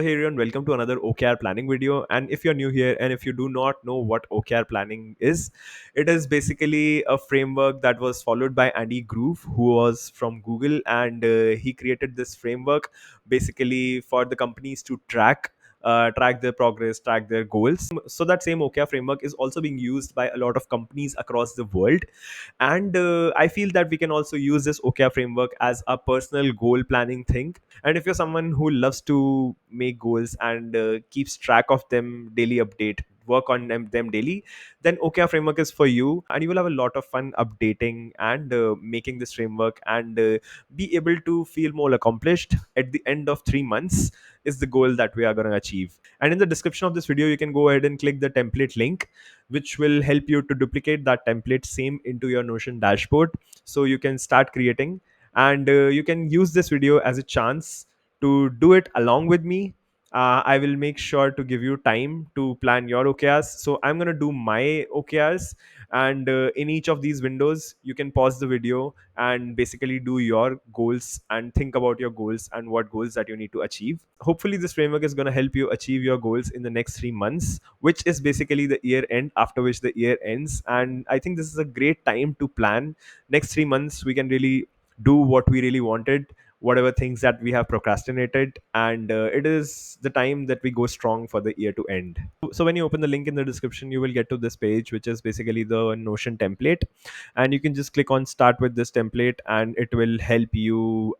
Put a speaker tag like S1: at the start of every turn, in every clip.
S1: Hey everyone, welcome to another OKR planning video. And if you're new here and if you do not know what OKR planning is, it is basically a framework that was followed by Andy Groove, who was from Google, and he created this framework basically for the companies to track their progress, track their goals. So that same OKR framework is also being used by a lot of companies across the world, and I feel that we can also use this OKR framework as a personal goal planning thing. And if you're someone who loves to make goals and keeps track of them, daily update, work on them daily, then OKR framework is for you, and you will have a lot of fun updating and making this framework, and be able to feel more accomplished at the end of 3 months is the goal that we are going to achieve. And in the description of this video, you can go ahead and click the template link, which will help you to duplicate that template same into your Notion dashboard, so you can start creating. And you can use this video as a chance to do it along with me. I will make sure to give you time to plan your OKRs. So I'm going to do my OKRs, and in each of these windows, you can pause the video and basically do your goals and think about your goals and what goals that you need to achieve. Hopefully, this framework is going to help you achieve your goals in the next 3 months, which is basically the year end, after which the year ends. And I think this is a great time to plan. Next 3 months, we can really do what we really wanted, whatever things that we have procrastinated, and it is the time that we go strong for the year to end. So when you open the link in the description, you will get to this page, which is basically the Notion template, and you can just click on start with this template, and it will help you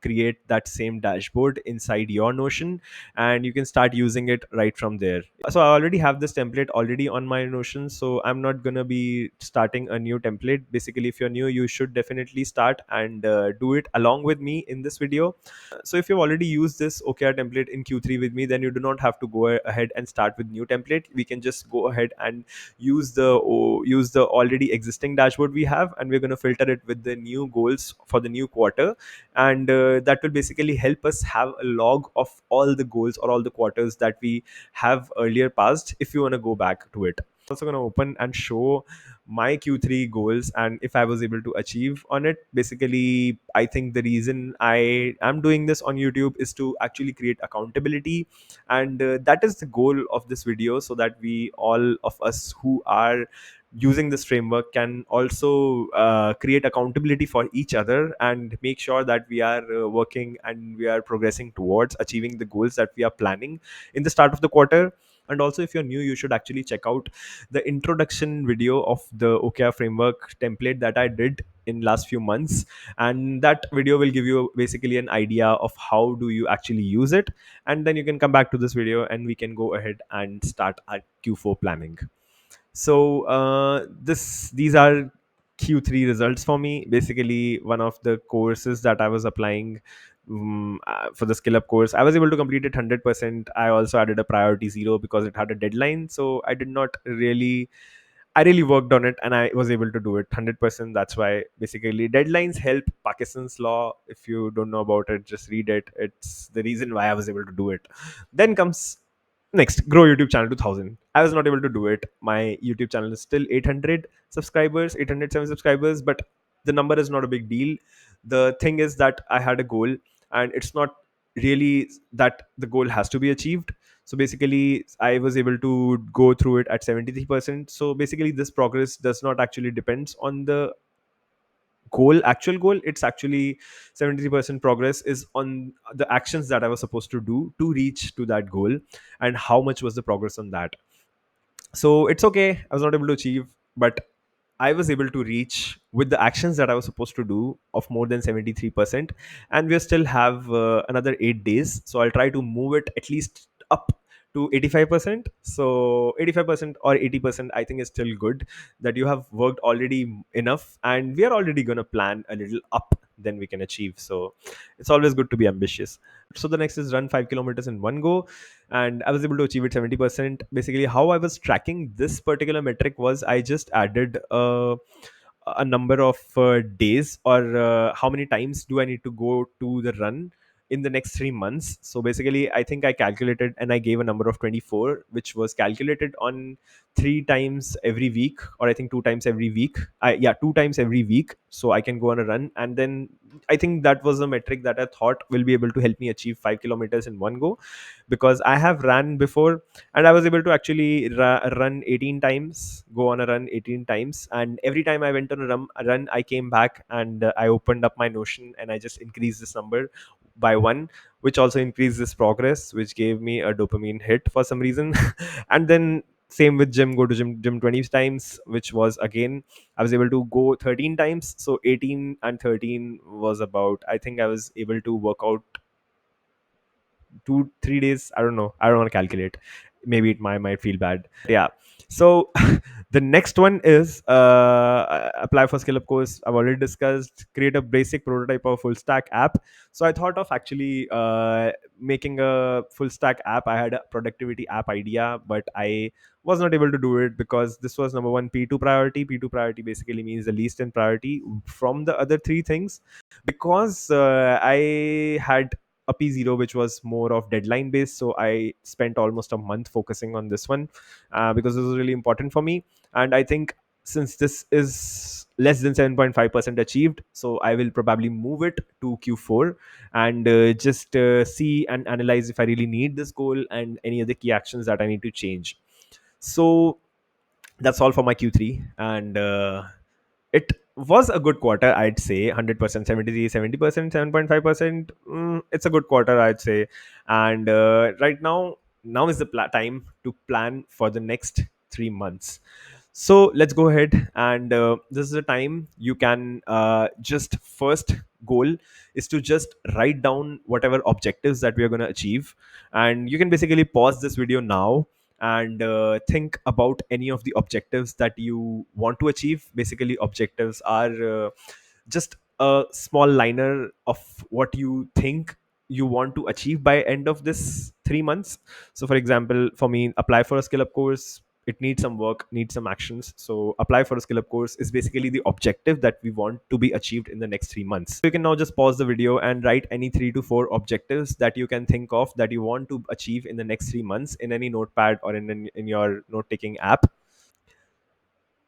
S1: create that same dashboard inside your Notion, and you can start using it right from there. So I already have this template already on my Notion, so I'm not gonna be starting a new template. Basically, if you're new, you should definitely start and do it along with me in this video. So if you've already used this OKR template in Q3 with me, then you do not have to go ahead and start with new template. We can just go ahead and use the already existing dashboard we have, and we're going to filter it with the new goals for the new quarter. And that will basically help us have a log of all the goals or all the quarters that we have earlier passed, if you want to go back to it. I'm also going to open and show my Q3 goals and if I was able to achieve on it. Basically, I think the reason I am doing this on YouTube is to actually create accountability, and that is the goal of this video, so that we all of us who are using this framework can also create accountability for each other and make sure that we are working and we are progressing towards achieving the goals that we are planning in the start of the quarter. And also, if you're new, you should actually check out the introduction video of the OKR framework template that I did in last few months, and that video will give you basically an idea of how do you actually use it. And then you can come back to this video and we can go ahead and start our Q4 planning. So these are Q3 results for me. Basically, one of the courses that I was applying for the skill up course, I was able to complete it 100%. I also added a priority 0 because it had a deadline, so I really worked on it and I was able to do it 100%. That's why basically deadlines help. Parkinson's law, if you don't know about it, just read it. It's the reason why I was able to do it. Then comes next, grow YouTube channel to 1,000. I was not able to do it. My YouTube channel is still 800 subscribers, 807 subscribers, but the number is not a big deal. The thing is that I had a goal, and it's not really that the goal has to be achieved. So basically, I was able to go through it at 73%. So basically, this progress does not actually depends on the actual goal. It's actually 73% progress is on the actions that I was supposed to do to reach to that goal, and how much was the progress on that. So it's okay, I was not able to achieve, but I was able to reach with the actions that I was supposed to do of more than 73%. And we still have another 8 days. So I'll try to move it at least up to 85%. So 85% or 80%, I think, is still good, that you have worked already enough. And we are already going to plan a little up than we can achieve. So it's always good to be ambitious. So the next is run 5 kilometers in one go, and I was able to achieve it 70%. Basically, how I was tracking this particular metric was I just added a number of days, or how many times do I need to go to the run in the next 3 months. So basically, I think I calculated and I gave a number of 24, which was calculated on 3 times every week, or I think 2 times every week. Yeah, 2 times every week. So I can go on a run. And then I think that was a metric that I thought will be able to help me achieve 5 kilometers in one go, because I have ran before and I was able to actually run 18 times, go on a run 18 times. And every time I went on a run, I came back and I opened up my Notion and I just increased this number by one, which also increased this progress, which gave me a dopamine hit for some reason. And then same with gym, go to gym 20 times, which was again, I was able to go 13 times. So 18 and 13 was about, I think I was able to work out 2 3 days. I don't know, I don't want to calculate, maybe it might feel bad. Yeah. So the next one is apply for skill up course. I've already discussed. Create a basic prototype of full stack app. So I thought of actually making a full stack app. I had a productivity app idea, but I was not able to do it because this was number one, P2 priority. P2 priority basically means the least in priority from the other three things, because I had a P0 which was more of deadline based. So I spent almost a month focusing on this one, because this was really important for me. And I think since this is less than 7.5% achieved, so I will probably move it to Q4 and just see and analyze if I really need this goal and any other key actions that I need to change. So that's all for my Q3. And it was a good quarter, I'd say. 100%, 73, 70%, 7.5%. It's a good quarter, I'd say. And right now is the time to plan for the next 3 months. So let's go ahead, and this is the time you can just first goal is to just write down whatever objectives that we are going to achieve. And you can basically pause this video now and think about any of the objectives that you want to achieve. Basically, objectives are just a small liner of what you think you want to achieve by end of this 3 months. So for example, for me, apply for a skill up course, it needs some work, needs some actions. So apply for a skill up course is basically the objective that we want to be achieved in the next 3 months. So you can now just pause the video and write any 3 to 4 objectives that you can think of that you want to achieve in the next 3 months in any notepad or in your note taking app.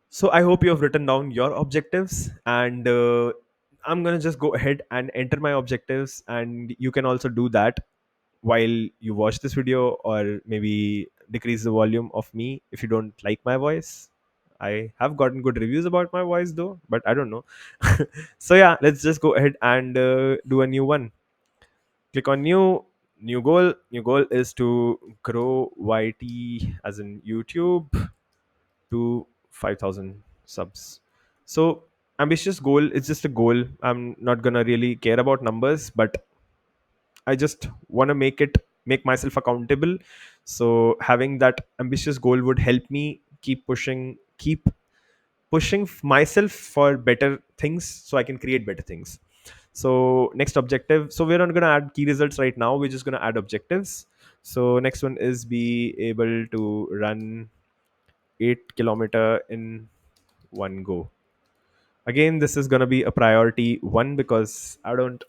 S1: So I hope you have written down your objectives, and I'm gonna just go ahead and enter my objectives, and you can also do that while you watch this video, or maybe decrease the volume of me if you don't like my voice. I have gotten good reviews about my voice though, but I don't know. So yeah, let's just go ahead and do a new one. Click on new goal. New goal is to grow YT as in YouTube to 5,000 subs. So ambitious goal, it's just a goal. I'm not gonna really care about numbers, but I just want to make myself accountable. So having that ambitious goal would help me keep pushing myself for better things so I can create better things. So next objective. So we're not gonna add key results right now. We're just gonna add objectives. So next one is be able to run 8 kilometer in one go. Again, this is gonna be a priority one because I don't.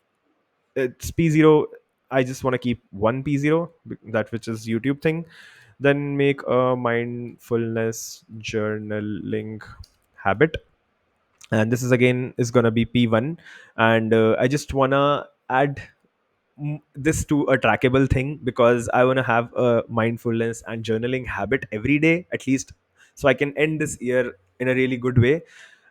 S1: It's P0. I just want to keep one P0, that which is YouTube thing. Then make a mindfulness journaling habit, and this is again is gonna be P1. And I just wanna add this to a trackable thing because I want to have a mindfulness and journaling habit every day at least, so I can end this year in a really good way.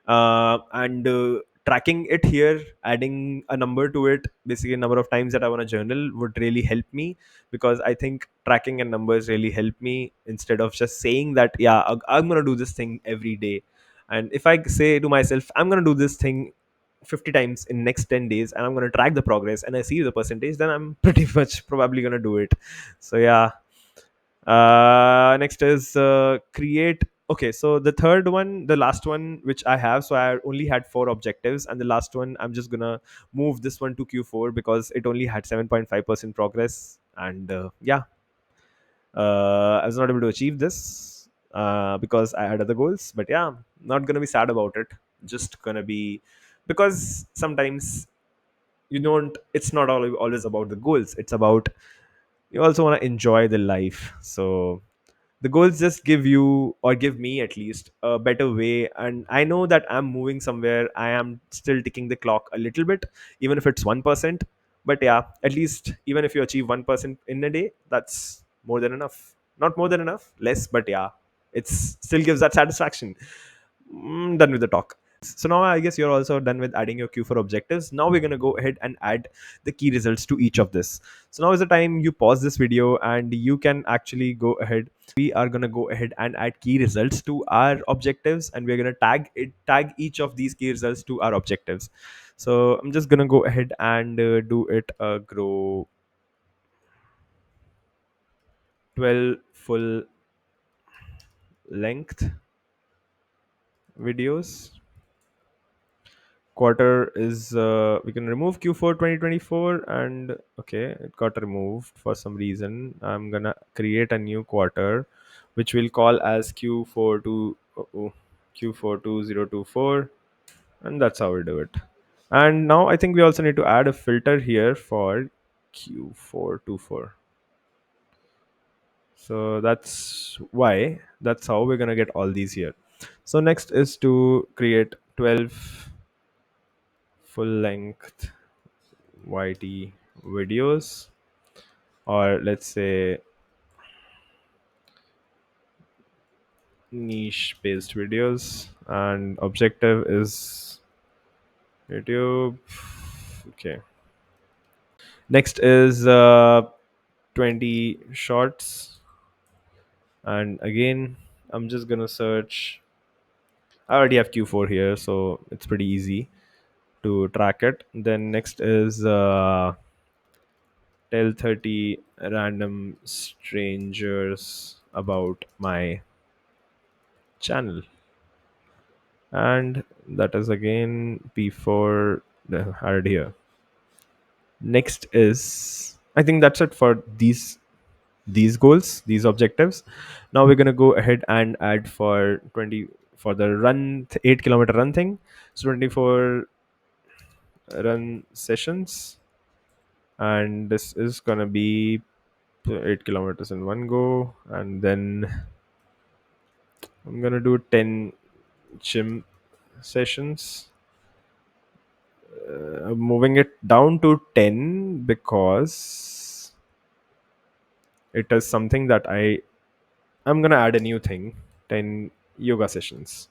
S1: And tracking it here, adding a number to it, basically a number of times that I want to journal, would really help me, because I think tracking and numbers really help me instead of just saying that, yeah, I'm going to do this thing every day. And if I say to myself, I'm going to do this thing 50 times in next 10 days and I'm going to track the progress and I see the percentage, then I'm pretty much probably going to do it. So yeah. Next is create. Okay, so the third one, the last one which I have, so I only had 4 objectives, and the last one I'm just gonna move this one to Q4 because it only had 7.5% progress. And yeah, I was not able to achieve this because I had other goals. But yeah, not gonna be sad about it. Just gonna be, because sometimes you don't, it's not always about the goals, it's about, you also want to enjoy the life. So the goals just give you, or give me at least, a better way, and I know that I'm moving somewhere. I am still ticking the clock a little bit, even if it's 1%. But yeah, at least even if you achieve 1% in a day, that's more than enough. Not more than enough, less, but yeah, it's still gives that satisfaction. Done with the talk. So now I guess you're also done with adding your Q4 objectives. Now we're going to go ahead and add the key results to each of this. So now is the time you pause this video and you can actually go ahead. We are going to go ahead and add key results to our objectives, and we're going to tag each of these key results to our objectives. So I'm just going to go ahead and do it, grow 12 full length videos. Quarter is, we can remove Q4 2024, and okay, it got removed for some reason. I'm gonna create a new quarter which we'll call as Q4 2024, and that's how we do it. And now I think we also need to add a filter here for Q424. So that's how we're gonna get all these here. So next is to create 12 full length YT videos, or let's say niche based videos, and objective is YouTube. Okay. Next is 20 shorts, and again I'm just gonna search. I already have Q4 here, so it's pretty easy to track it. Then next is tell 30 random strangers about my channel, and that is again P4 added here. Next is, I think that's it for these goals, these objectives. Now we're going to go ahead and add for 20 for the 8 kilometer run thing. So 24 run sessions, and this is going to be 8 kilometers in one go, and then I'm going to do 10 gym sessions. I'm moving it down to 10 because it is something that I'm going to add a new thing, 10 yoga sessions,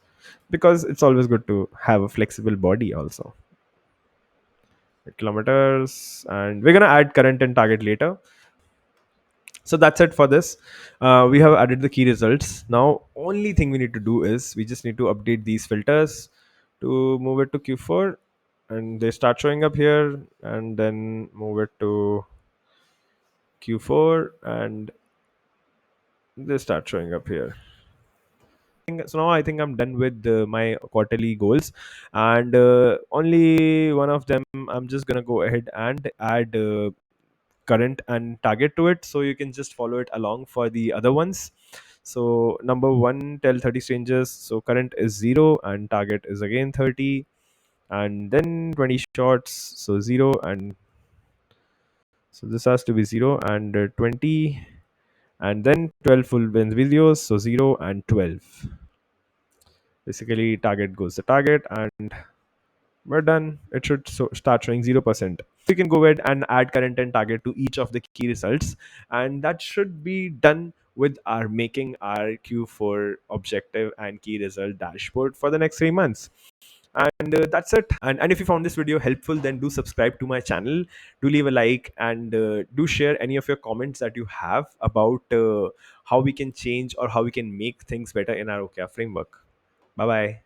S1: because it's always good to have a flexible body also. 8 kilometers, and we're going to add current and target later. So that's it for this. We have added the key results. Now only thing we need to do is we just need to update these filters to move it to Q4, and they start showing up here, and then move it to Q4, and they start showing up here. So now I think I'm done with my quarterly goals, and only one of them I'm just gonna go ahead and add current and target to it, so you can just follow it along for the other ones. So number one, tell 30 strangers. So current is 0 and target is again 30, and then 20 shorts, so 0, and so this has to be 0 and 20, and then 12 full length videos, so 0 and 12. Basically target goes to target, and we're done. It should start showing 0%. You can go ahead and add current and target to each of the key results, and that should be done with our making our Q4 objective and key result dashboard for the next 3 months. And that's it. And if you found this video helpful, then do subscribe to my channel, do leave a like, and do share any of your comments that you have about how we can change or how we can make things better in our OKR framework. Bye bye.